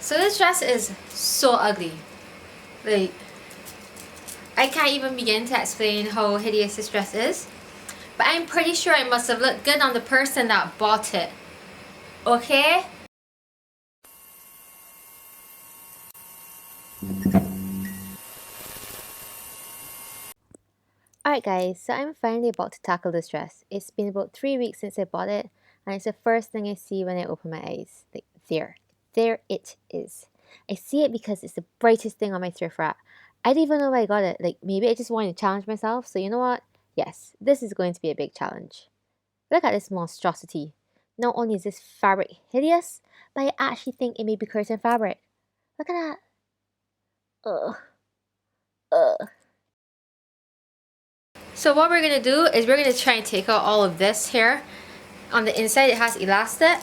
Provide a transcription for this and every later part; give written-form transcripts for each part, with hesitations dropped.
So this dress is so ugly. Like, I can't even begin to explain how hideous this dress is. But I'm pretty sure it must have looked good on the person that bought it. Okay? Alright guys, so I'm finally about to tackle this dress. It's been about 3 weeks since I bought it, and it's the first thing I see when I open my eyes. Like, there it is. I see it because it's the brightest thing on my thrift rack. I didn't even know why I got it. Like, maybe I just wanted to challenge myself, so you know what? Yes, this is going to be a big challenge. Look at this monstrosity. Not only is this fabric hideous, but I actually think it may be curtain fabric. Look at that. Ugh. Ugh. So what we're going to do is we're going to try and take out all of this here. On the inside it has elastic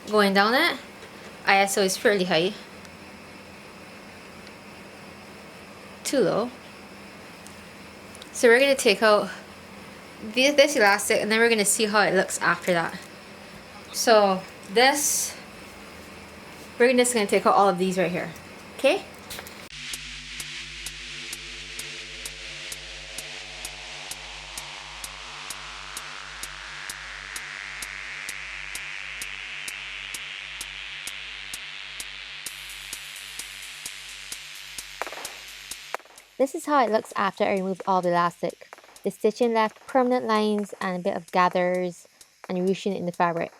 going down it. ISO is fairly high. Too low. So we're going to take out this elastic and then we're going to see how it looks after that. So this, we're just going to take out all of these right here. Okay? This is how it looks after I removed all the elastic. The stitching left permanent lines and a bit of gathers and ruching in the fabric.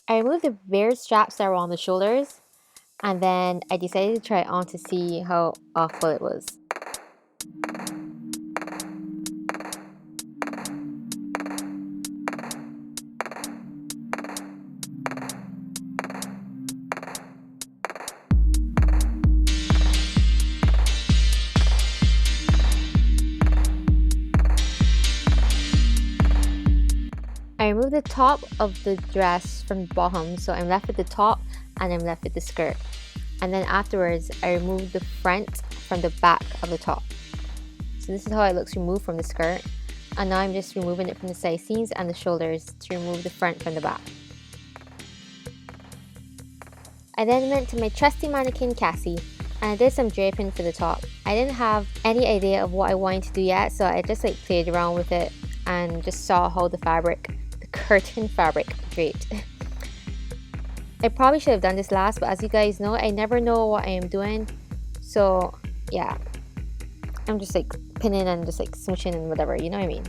I removed the bare straps that were on the shoulders, and then I decided to try it on to see how awful it was. I removed the top of the dress from the bottom, so I'm left with the top and I'm left with the skirt. And then afterwards, I removed the front from the back of the top. So this is how it looks removed from the skirt. And now I'm just removing it from the side seams and the shoulders to remove the front from the back. I then went to my trusty mannequin Cassie and I did some draping for the top. I didn't have any idea of what I wanted to do yet, so I just played around with it and just saw how the curtain fabric draped. I probably should have done this last, but as you guys know, I never know what I am doing. So yeah, I'm just pinning and just smooching and whatever, you know what I mean?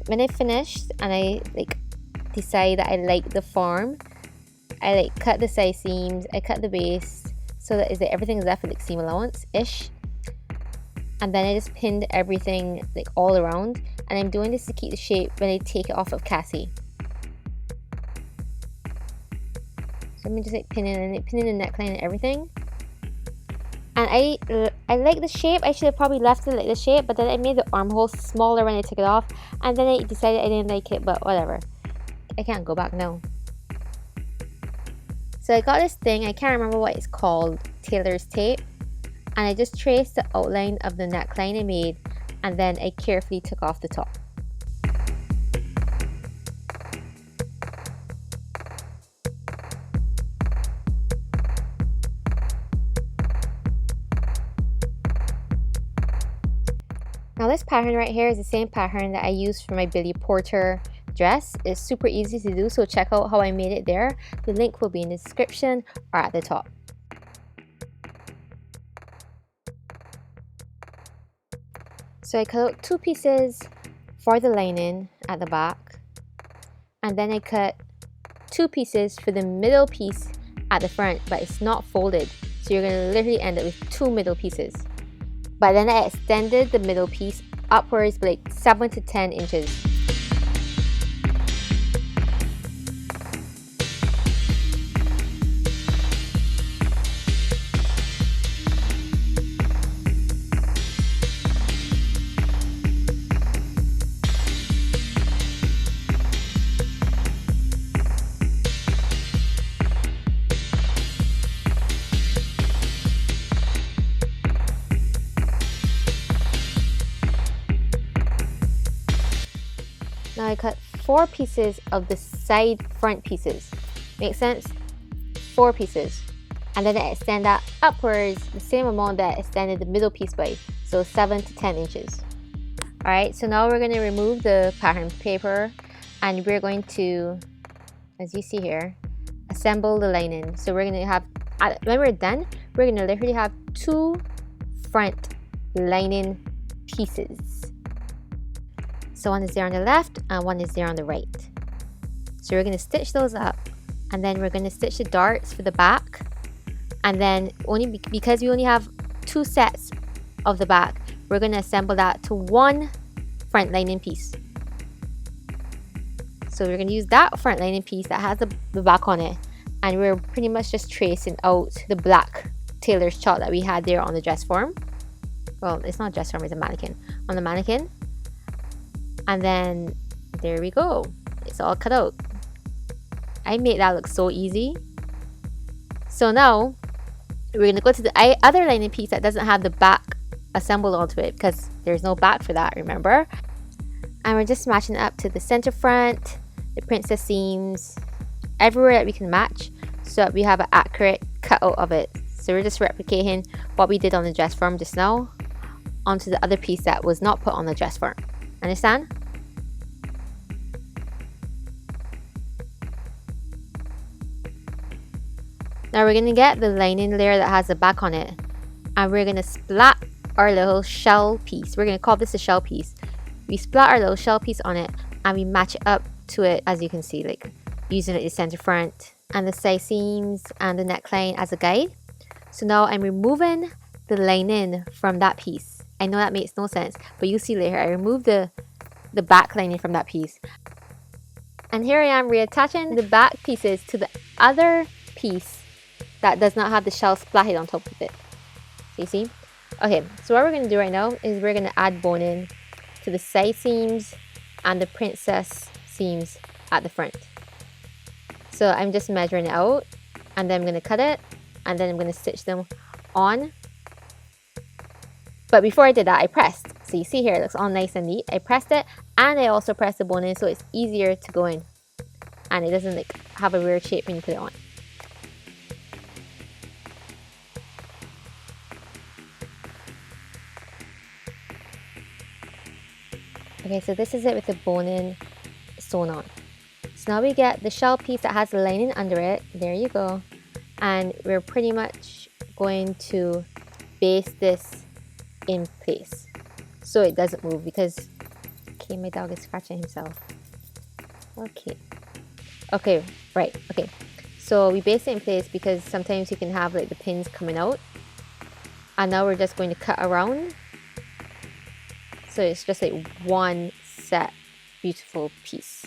When I finished and I decide that I like the form, I cut the side seams, I cut the base so that everything is left with seam allowance-ish. And then I just pinned everything all around, and I'm doing this to keep the shape when I take it off of Cassie. So I'm just pinning the neckline and everything. And I like the shape. I should have probably left it like the shape, but then I made the armhole smaller when I took it off, and then I decided I didn't like it, but whatever. I can't go back now. So I got this thing, I can't remember what it's called, tailor's tape. And I just traced the outline of the neckline I made, and then I carefully took off the top. Now this pattern right here is the same pattern that I used for my Billy Porter dress. It's super easy to do, so check out how I made it there. The link will be in the description or at the top. So I cut out 2 pieces for the lining at the back, and then I cut 2 pieces for the middle piece at the front, but it's not folded, so you're going to literally end up with 2 middle pieces. But then I extended the middle piece upwards by 7 to 10 inches. Now I cut 4 pieces of the side front pieces. Make sense? 4 pieces. And then I extend that upwards the same amount that I extended the middle piece by. So 7 to 10 inches. Alright, so now we're going to remove the pattern paper and we're going to, as you see here, assemble the lining. So we're going to have, when we're done, we're going to literally have 2 front lining pieces. So one is there on the left and one is there on the right. So we're going to stitch those up and then we're going to stitch the darts for the back. And then because we only have 2 sets of the back, we're going to assemble that to 1 front lining piece. So we're going to use that front lining piece that has the back on it. And we're pretty much just tracing out the black tailor's chart that we had there on the dress form. Well, it's not dress form, it's a mannequin. On the mannequin. And then there we go. It's all cut out. I made that look so easy. So now we're going to go to the other lining piece that doesn't have the back assembled onto it because there's no back for that, remember? And we're just matching it up to the center front, the princess seams, everywhere that we can match so that we have an accurate cutout of it. So we're just replicating what we did on the dress form just now onto the other piece that was not put on the dress form. Understand? Now we're going to get the lining layer that has the back on it and we're going to splat our little shell piece. We're going to call this a shell piece. We splat our little shell piece on it and we match it up to it, as you can see, like using it the center front and the side seams and the neckline as a guide. So now I'm removing the lining from that piece. I know that makes no sense, but you'll see later. I removed the back lining from that piece. And here I am reattaching the back pieces to the other piece that does not have the shell splatted on top of it. So you see? Okay, so what we're going to do right now is we're going to add boning to the side seams and the princess seams at the front. So I'm just measuring it out and then I'm going to cut it and then I'm going to stitch them on. But before I did that, I pressed. So you see here, it looks all nice and neat. I pressed it and I also pressed the boning so it's easier to go in and it doesn't like have a weird shape when you put it on. Okay, so this is it with the boning sewn on. So now we get the shell piece that has the lining under it. There you go. And we're pretty much going to baste this in place so it doesn't move because, okay, my dog is scratching himself. Okay, right, okay. So we baste it in place because sometimes you can have like the pins coming out. And now we're just going to cut around. So it's just like one set beautiful piece.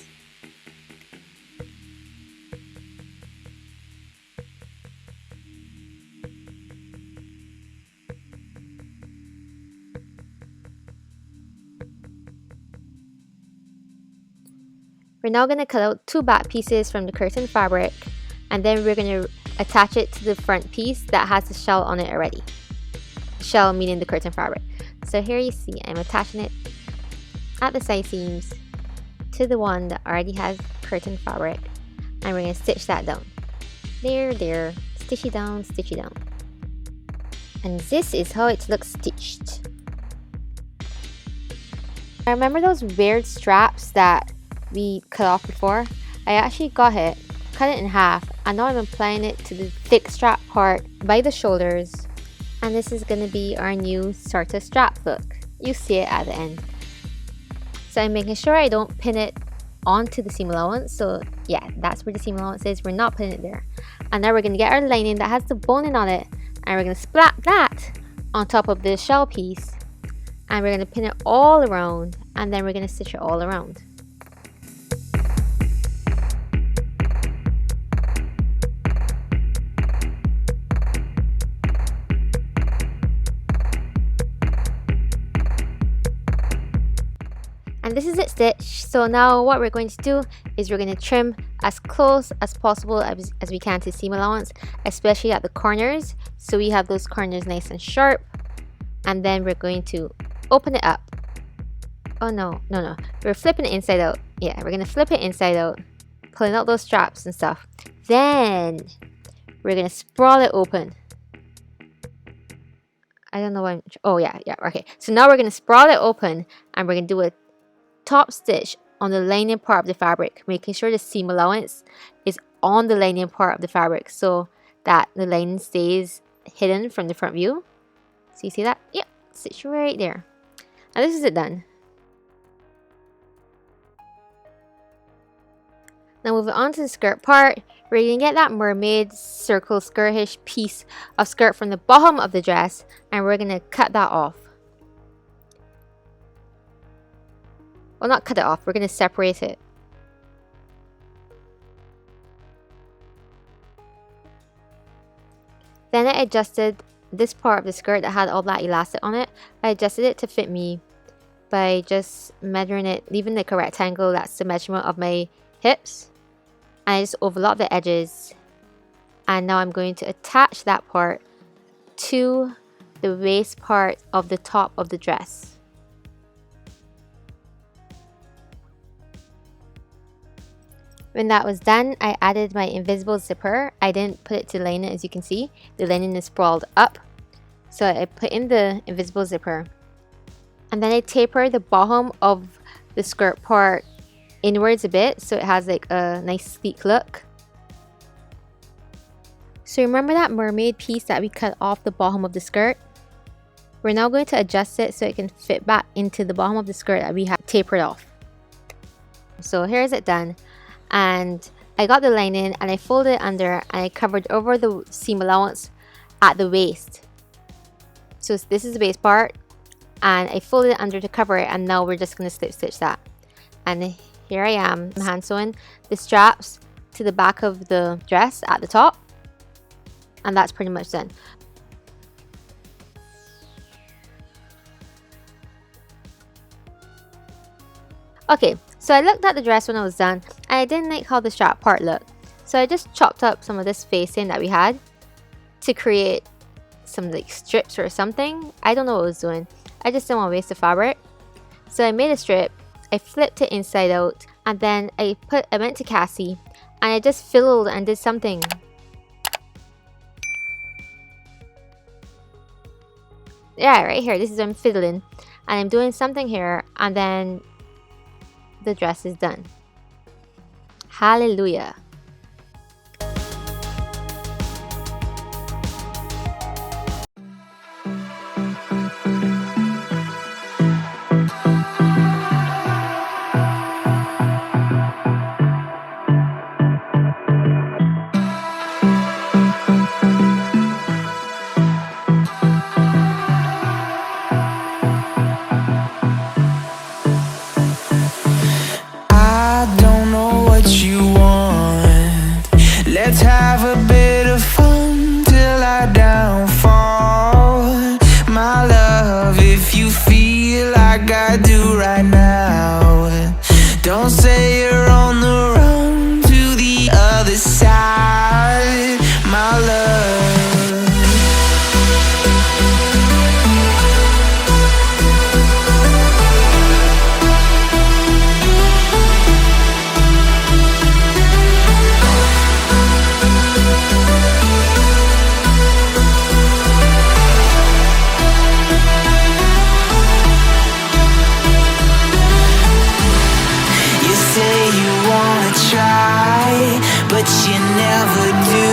We're now going to cut out 2 back pieces from the curtain fabric and then we're going to attach it to the front piece that has the shell on it already. Shell meaning the curtain fabric. So here you see I'm attaching it at the side seams to the one that already has curtain fabric and we're going to stitch that down. There, stitch it down, stitch it down. And this is how it looks stitched. I remember those weird straps that we cut off before? I actually got it, cut it in half, and now I'm applying it to the thick strap part by the shoulders. And this is going to be our new sort of strap look. You see it at the end. So I'm making sure I don't pin it onto the seam allowance. So yeah, that's where the seam allowance is. We're not putting it there. And now we're going to get our lining that has the boning on it. And we're going to splat that on top of the shell piece. And we're going to pin it all around. And then we're going to stitch it all around. And this is it stitched. So now what we're going to do is we're going to trim as close as possible as we can to seam allowance, especially at the corners. So we have those corners nice and sharp. And then we're going to open it up. Oh no, we're flipping it inside out. Yeah, we're gonna flip it inside out, pulling out those straps and stuff. Then we're gonna sprawl it open. I don't know why. Oh yeah, okay. So now we're gonna sprawl it open and we're gonna do a top stitch on the lining part of the fabric, making sure the seam allowance is on the lining part of the fabric so that the lining stays hidden from the front view. So you see that? Yep, stitch right there. And this is it done. Now moving on to the skirt part, we're going to get that mermaid circle skirtish piece of skirt from the bottom of the dress and we're going to cut that off. Well, not cut it off, we're going to separate it. Then I adjusted this part of the skirt that had all that elastic on it. I adjusted it to fit me by just measuring it, leaving like a rectangle that's the measurement of my hips. And I just overlocked the edges. And now I'm going to attach that part to the waist part of the top of the dress. When that was done, I added my invisible zipper. I didn't put it to line it, as you can see. The lining is sprawled up. So I put in the invisible zipper. And then I taper the bottom of the skirt part inwards a bit so it has like a nice sleek look. So remember that mermaid piece that we cut off the bottom of the skirt? We're now going to adjust it so it can fit back into the bottom of the skirt that we have tapered off. So here's it done. And I got the lining and I folded it under and I covered over the seam allowance at the waist. So this is the waist part and I folded it under to cover it, and now we're just going to slip stitch that. And here I am hand sewing the straps to the back of the dress at the top, and that's pretty much done. Okay, so I looked at the dress when I was done and I didn't like how the strap part looked, so I just chopped up some of this facing that we had to create some like strips or something. I don't know what I was doing. I just didn't want to waste the fabric. So I made a strip, I flipped it inside out, and then I went to Cassie and I just fiddled and did something. Yeah, right here, this is I'm fiddling and I'm doing something here, and then the dress is done. Hallelujah. Let's have a bit of fun till I downfall. My love, if you feel like I do right now, don't say you're on the run to the other side, my love. But you never do.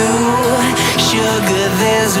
Sugar, there's a